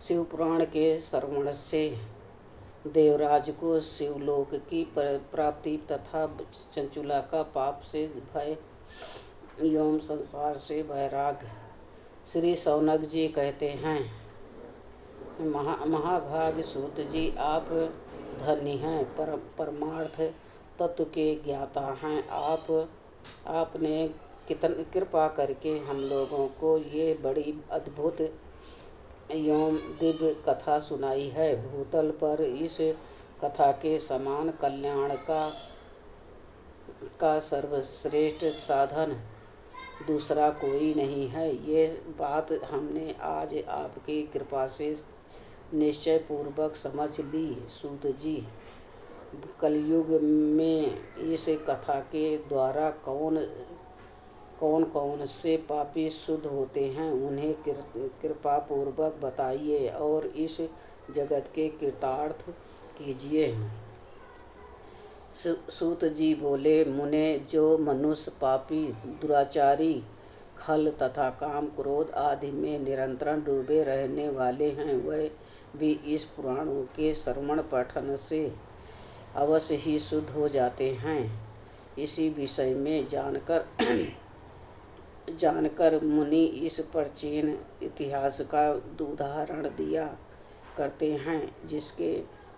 शिव पुराण के श्रवण से देवराज को शिवलोक की प्राप्ति तथा चंचुला का पाप से भय एवं संसार से वैराग्य। श्री शौनक जी कहते हैं, महाभाग सूत जी, आप धन्य हैं, परमार्थ तत्व के ज्ञाता हैं। आपने कितन कृपा करके हम लोगों को ये बड़ी अद्भुत एवं दिव्य कथा सुनाई है। भूतल पर इस कथा के समान कल्याण का सर्वश्रेष्ठ साधन दूसरा कोई नहीं है। ये बात हमने आज आपकी कृपा से निश्चय पूर्वक समझ ली। सूत जी, कलयुग में इस कथा के द्वारा कौन कौन से पापी शुद्ध होते हैं, उन्हें कृपा पूर्वक बताइए और इस जगत के कृतार्थ कीजिए। सूत जी बोले, मुने, जो मनुष्य पापी, दुराचारी, खल तथा काम क्रोध आदि में निरंतर डूबे रहने वाले हैं, वह भी इस पुराणों के श्रवण पठन से अवश्य ही शुद्ध हो जाते हैं। इसी विषय में जानकर मुनि इस प्राचीन इतिहास का उदाहरण दिया करते हैं, जिसके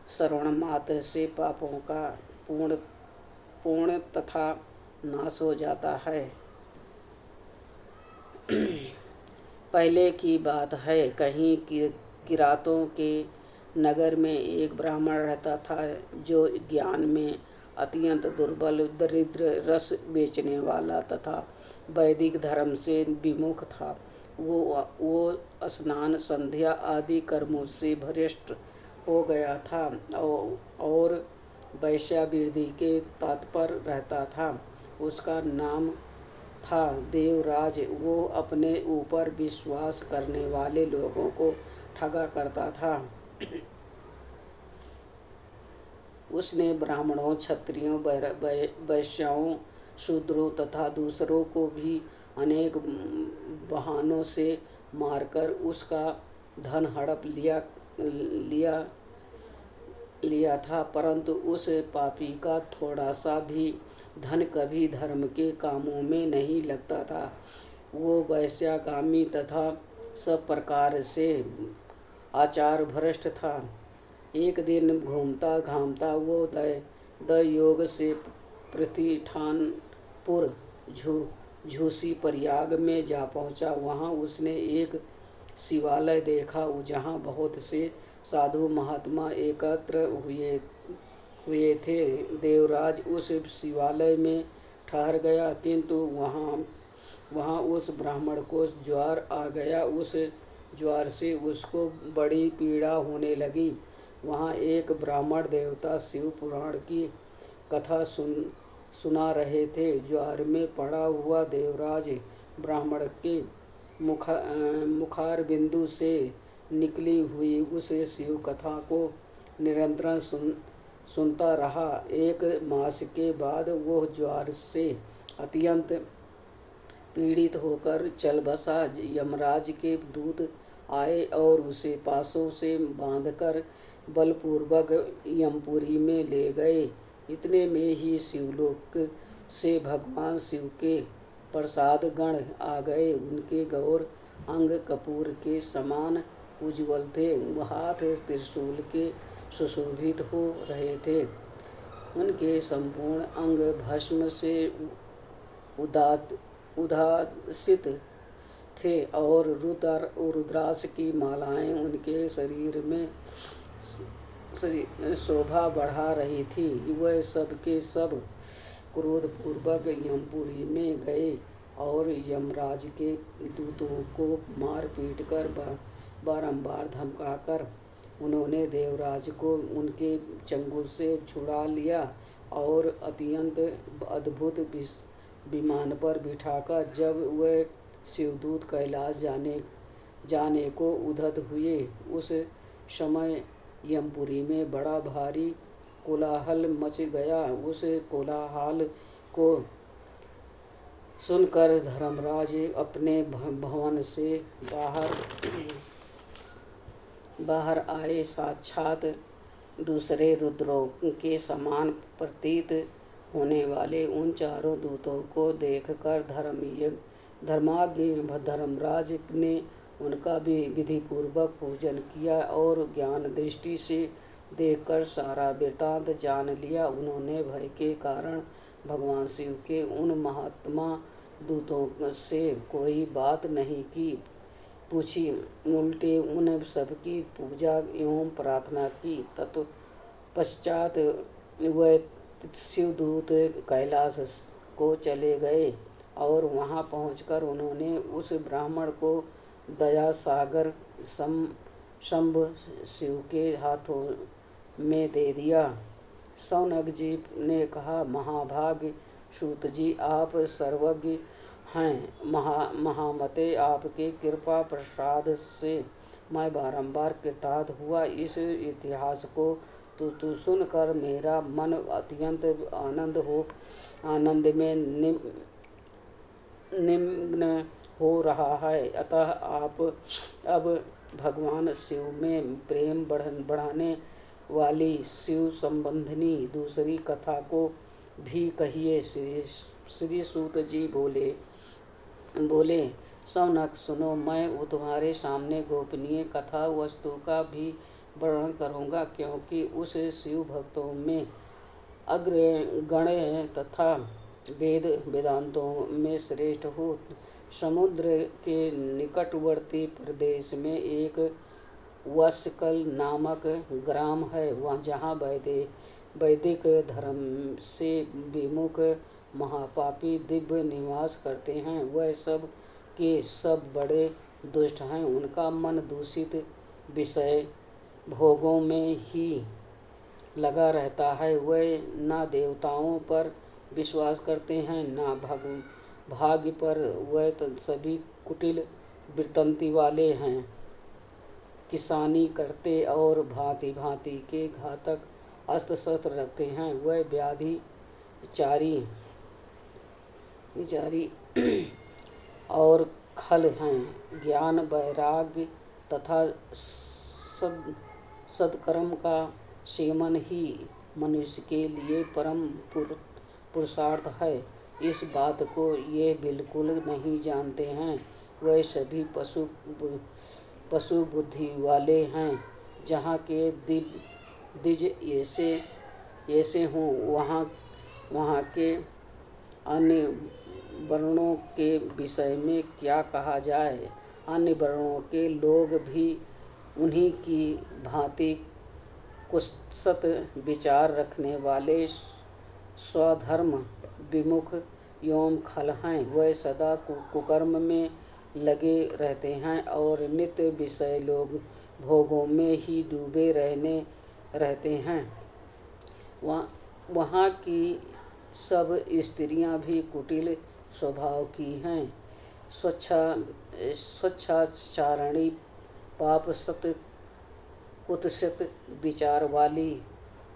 श्रवण मात्र से पापों का पूर्ण तथा नाश हो जाता है। पहले की बात है, कहीं किरातों के नगर में एक ब्राह्मण रहता था, जो ज्ञान में अत्यंत दुर्बल, दरिद्र, रस बेचने वाला तथा वैदिक धर्म से विमुख था। वो स्नान, संध्या आदि कर्मों से भ्रष्ट हो गया था और वैश्यावृत्ति के तत्पर रहता था। उसका नाम था देवराज। वो अपने ऊपर विश्वास करने वाले लोगों को ठगा करता था। उसने ब्राह्मणों, क्षत्रियों, वैश्याओं, शूद्रों तथा दूसरों को भी अनेक बहानों से मारकर उसका धन हड़प लिया था, परंतु उस पापी का थोड़ा सा भी धन कभी धर्म के कामों में नहीं लगता था। वो वैश्यागामी तथा सब प्रकार से आचार भ्रष्ट था। एक दिन घूमता घामता वो दयोग से प्रतिष्ठानपुर झूसी प्रयाग में जा पहुंचा। वहां उसने एक शिवालय देखा, जहां बहुत से साधु महात्मा एकत्र हुए थे। देवराज उस शिवालय में ठहर गया, किंतु वहाँ उस ब्राह्मण को ज्वर आ गया। उस ज्वर से उसको बड़ी पीड़ा होने लगी। वहाँ एक ब्राह्मण देवता शिव पुराण की कथा सुना रहे थे। ज्वर में पड़ा हुआ देवराज ब्राह्मण के मुखार बिंदु से निकली हुई उस शिव कथा को निरंतर सुनता रहा। एक मास के बाद वो ज्वर से अत्यंत पीड़ित होकर चल बसा। यमराज के दूत आए और उसे पासों से बांधकर बलपूर्वक यमपुरी में ले गए। इतने में ही शिवलोक से भगवान शिव के प्रसाद गण आ गए। उनके गौर अंग कपूर के समान उज्ज्वल थे। हाथ त्रिशूल के सुशोभित हो रहे थे। उनके संपूर्ण अंग भस्म से उदासित थे और रुद्राक्ष की मालाएं उनके शरीर में शोभा बढ़ा रही थी। वह सब के सब क्रोधपूर्वक यमपुरी में गए और यमराज के दूतों को मार पीट कर बारंबार धमकाकर उन्होंने देवराज को उनके चंगुल से छुड़ा लिया और अत्यंत अद्भुत विमान पर बिठाकर जब वह शिवदूत कैलाश जाने को उद्यत हुए, उस समय यमपुरी में बड़ा भारी कोलाहल मच गया। उस कोलाहल को सुनकर धर्मराज अपने भवन से बाहर आए। साक्षात दूसरे रुद्रों के समान प्रतीत होने वाले उन चारों दूतों को देखकर धर्माज्ञ धर्मराज ने उनका भी विधिपूर्वक पूजन किया और ज्ञान दृष्टि से देखकर सारा वृत्तांत जान लिया। उन्होंने भय के कारण भगवान शिव के उन महात्मा दूतों से कोई बात नहीं की पूछी, उल्टे उन सबकी पूजा एवं प्रार्थना की। तत्पश्चात वह शिवदूत कैलाश को चले गए और वहां पहुंचकर उन्होंने उस ब्राह्मण को दया सागर शंभ शिव के हाथों में दे दिया। शौनक जी ने कहा, महाभाग सूत जी, आप सर्वज्ञ हैं। महामते, आपके कृपा प्रसाद से मैं बारंबार कृतार्थ हुआ। इस इतिहास को तू सुनकर मेरा मन अत्यंत आनंद में निमग्न हो रहा है। अतः आप अब भगवान शिव में प्रेम बढ़ाने वाली शिव संबंधिनी दूसरी कथा को भी कहिए। श्री सूत जी बोले, शौनक सुनो, मैं तुम्हारे सामने गोपनीय कथा वस्तु का भी वर्णन करूँगा, क्योंकि उस शिव भक्तों में अग्रगण्य तथा वेदांतों में श्रेष्ठ हो। समुद्र के निकटवर्ती प्रदेश में एक वस्कल नामक ग्राम है, वहाँ जहाँ वैदिक धर्म से विमुख महापापी दिव्य निवास करते हैं। वह सब के सब बड़े दुष्ट हैं। उनका मन दूषित विषय भोगों में ही लगा रहता है। वह ना देवताओं पर विश्वास करते हैं, ना भाग्य पर। वह सभी कुटिल वृत्ति वाले हैं, किसानी करते और भांति भांति के घातक अस्त्र शस्त्र रखते हैं। वह व्याधिचारी और खल हैं। ज्ञान वैराग्य तथा सत्कर्म का सेवन ही मनुष्य के लिए परम पुरुषार्थ है। इस बात को ये बिल्कुल नहीं जानते हैं। वह सभी पशु बुद्धि वाले हैं। जहाँ के द्विज ऐसे हों, वहाँ के अन्य वर्णों के विषय में क्या कहा जाए। अन्य वर्णों के लोग भी उन्हीं की भांति कुत्सित विचार रखने वाले स्वधर्म विमुख एवं खल हैं। वह सदा कुकर्म में लगे रहते हैं और नित्य विषय भोगों में ही डूबे रहते हैं। वहाँ की सब स्त्रियां भी कुटिल स्वभाव की हैं। स्वच्छाचारणी, पाप कुत्सित विचार वाली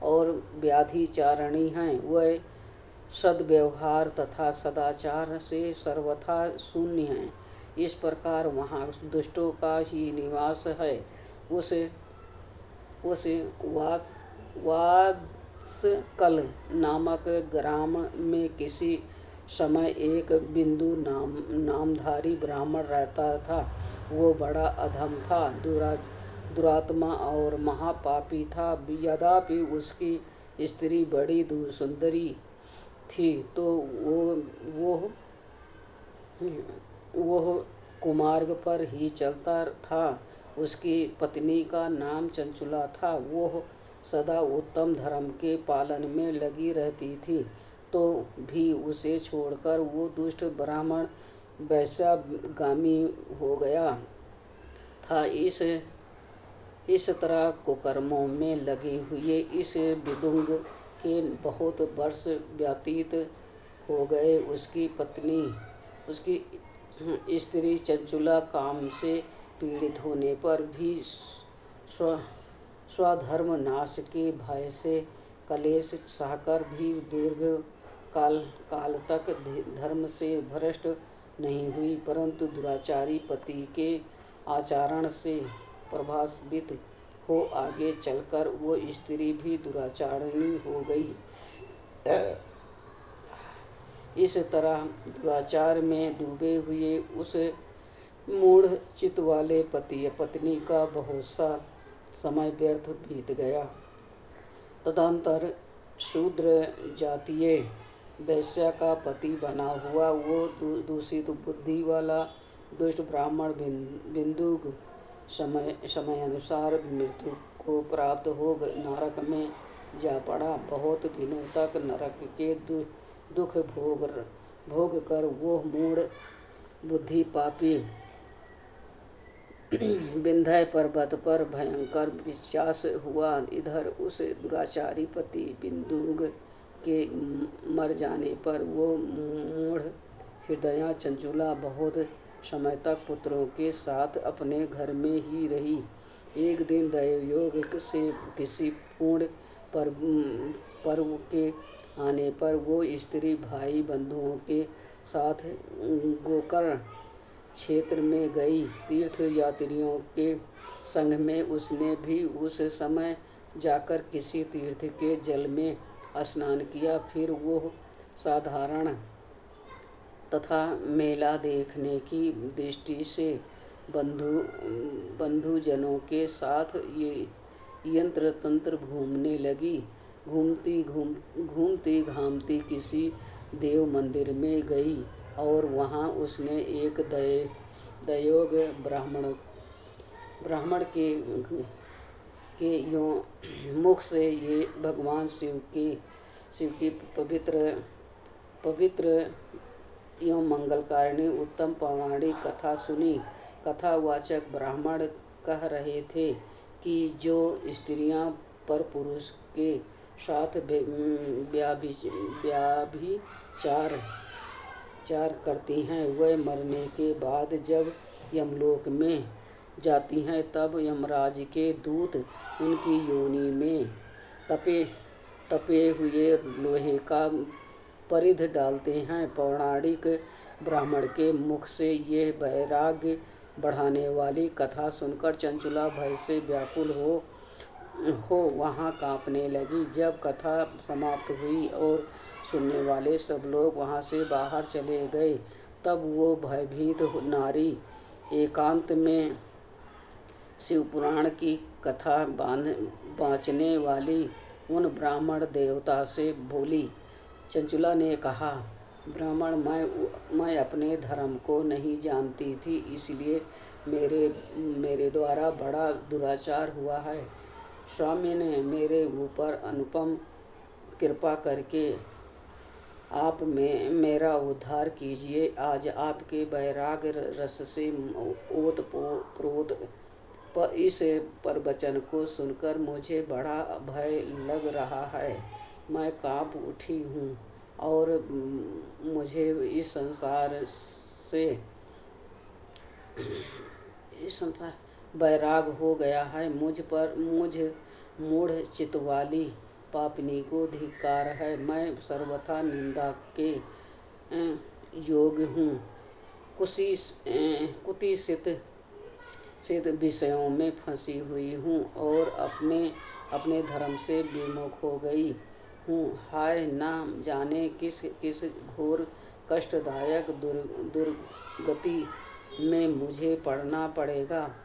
और व्याधिचारणी हैं। वह सद्व्यवहार तथा सदाचार से सर्वथा शून्य हैं। इस प्रकार वहाँ दुष्टों का ही निवास है। उस वात्स्कल नामक ग्राम में किसी समय एक बिंदु नामधारी ब्राह्मण रहता था। वो बड़ा अधम था, दुरात्मा और महापापी था। यद्यपि उसकी स्त्री बड़ी सुंदरी थी, तो वो कुमार्ग पर ही चलता था। उसकी पत्नी का नाम चंचुला था। वो सदा उत्तम धर्म के पालन में लगी रहती थी, तो भी उसे छोड़कर वो दुष्ट ब्राह्मण वैश्यागामी हो गया था। इस तरह कुकर्मों में लगे हुए इस विदुंग के बहुत वर्ष व्यतीत हो गए। उसकी स्त्री चंचुला काम से पीड़ित होने पर भी स्वधर्म नाश के भय से कलेश सहकर भी दीर्घ काल तक धर्म से भ्रष्ट नहीं हुई, परंतु दुराचारी पति के आचरण से प्रभावित हो आगे चलकर वो स्त्री भी दुराचारिणी हो गई। इस तरह दुराचार में डूबे हुए उस मूढ़ चित्त वाले पति पत्नी का बहुत सा समय व्यर्थ बीत गया। तदंतर शूद्र जातीय वैश्या का पति बना हुआ वो दूषित बुद्धि वाला दुष्ट ब्राह्मण बिंदुक समयानुसार मृत्यु को प्राप्त हो नरक में जा पड़ा। बहुत दिनों तक नरक के दुख भोग कर वो मूढ़ बुद्धि पापी विंध्य पर्वत पर भयंकर विश्वास हुआ। इधर उस दुराचारी पति बिंदुक के मर जाने पर वो मूढ़ हृदया चंचुला बहुत समय तक पुत्रों के साथ अपने घर में ही रही। एक दिन दैवयोग से किसी पूर्ण पर्व के आने पर वो स्त्री भाई बंधुओं के साथ गोकर्ण क्षेत्र में गई। तीर्थ यात्रियों के संग में उसने भी उस समय जाकर किसी तीर्थ के जल में स्नान किया। फिर वो साधारण तथा मेला देखने की दृष्टि से बंधुजनों के साथ ये यंत्र तंत्र घूमने लगी। घूमती घामती किसी देव मंदिर में गई और वहाँ उसने एक दयोग ब्राह्मण के मुख से ये भगवान शिव की पवित्र एवं मंगलकारिणी उत्तम पौराणिक कथा सुनी। कथावाचक ब्राह्मण कह रहे थे कि जो स्त्रियां पर पुरुष के साथ व्याभिचार करती हैं वह मरने के बाद जब यमलोक में जाती हैं तब यमराज के दूत उनकी योनि में तपे हुए लोहे का परिध डालते हैं। पौराणिक ब्राह्मण के मुख से ये वैराग्य बढ़ाने वाली कथा सुनकर चंचुला भय से व्याकुल हो वहाँ कांपने लगी। जब कथा समाप्त हुई और सुनने वाले सब लोग वहाँ से बाहर चले गए तब वो भयभीत नारी एकांत में शिवपुराण की कथा बाँचने वाली उन ब्राह्मण देवता से बोली। चंचुला ने कहा, ब्राह्मण मैं अपने धर्म को नहीं जानती थी, इसलिए मेरे द्वारा बड़ा दुराचार हुआ है। स्वामी ने मेरे ऊपर अनुपम कृपा करके आप मेरा उद्धार कीजिए। आज आपके वैराग्य रस से ओतप्रोत इस प्रवचन को सुनकर मुझे बड़ा भय लग रहा है। मैं कांप उठी हूँ और मुझे इस संसार वैराग हो गया है। मुझ मूढ़ चित्त वाली पापिनी को धिक्कार है। मैं सर्वथा निंदा के योग्य हूँ। कुत्सित विषयों में फंसी हुई हूँ और अपने धर्म से विमुख हो गई हूँ। हाय, ना जाने किस घोर कष्टदायक दुर्गति में मुझे पड़ना पड़ेगा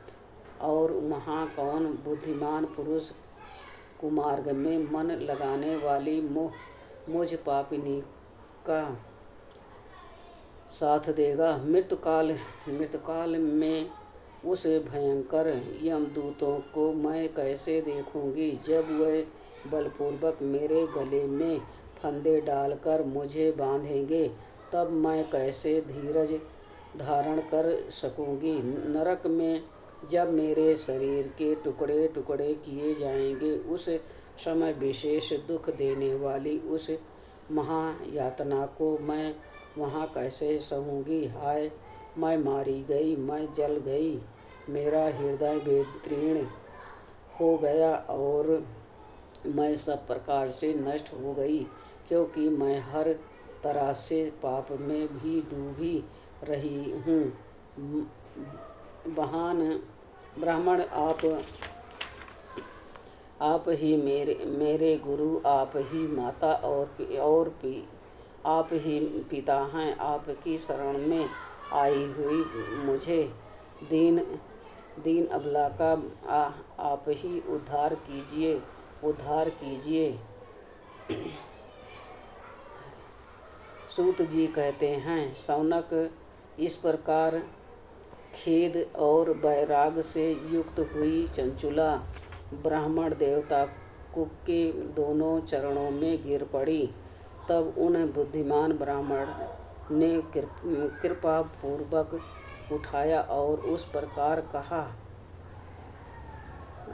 और वहाँ कौन बुद्धिमान पुरुष कुमार्ग में मन लगाने वाली मुझ पापिनी का साथ देगा। मृतकाल में उस भयंकर यमदूतों को मैं कैसे देखूंगी जब वह बलपूर्वक मेरे गले में फंदे डालकर मुझे बांधेंगे। तब मैं कैसे धीरज धारण कर सकूंगी। नरक में जब मेरे शरीर के टुकड़े टुकड़े किए जाएंगे उस समय विशेष दुख देने वाली उस महायातना को मैं वहाँ कैसे सहूँगी। हाय, मैं मारी गई, मैं जल गई, मेरा हृदय विदीर्ण हो गया और मैं सब प्रकार से नष्ट हो गई, क्योंकि मैं हर तरह से पाप में भी डूबी रही हूँ। ब्राह्मण, आप आप ही मेरे गुरु, आप ही माता आप ही पिता हैं। आपकी शरण में आई हुई मुझे दीन दीन अबला का आप ही उद्धार कीजिए, उद्धार कीजिए। सूत जी कहते हैं, शौनक इस प्रकार खेद और वैराग से युक्त हुई चंचुला ब्राह्मण देवता के दोनों चरणों में गिर पड़ी। तब उन बुद्धिमान ब्राह्मण ने कृपा पूर्वक उठाया और उस प्रकार कहा।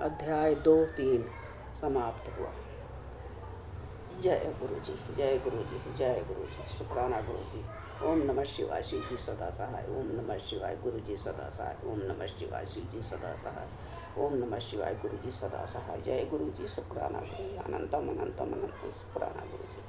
अध्याय 2-3 समाप्त हुआ। जय गुरु जी, जय गुरु जी, जय गुरु जी। शुक्राना गुरु जी। ओम नमः शिवाय। शिव जी सदा सहाय। ओम नमः शिवाय। गुरु जी सदा सहाय। ओम नमः शिवाय। शिव जी सदा सहाय। ओम नमः शिवाय। गुरु जी सदा सहाय। जय गुरु जी। शुक्राना गुरु जी। अनंतम अनंतम अनंतम शुक्राना गुरु जी।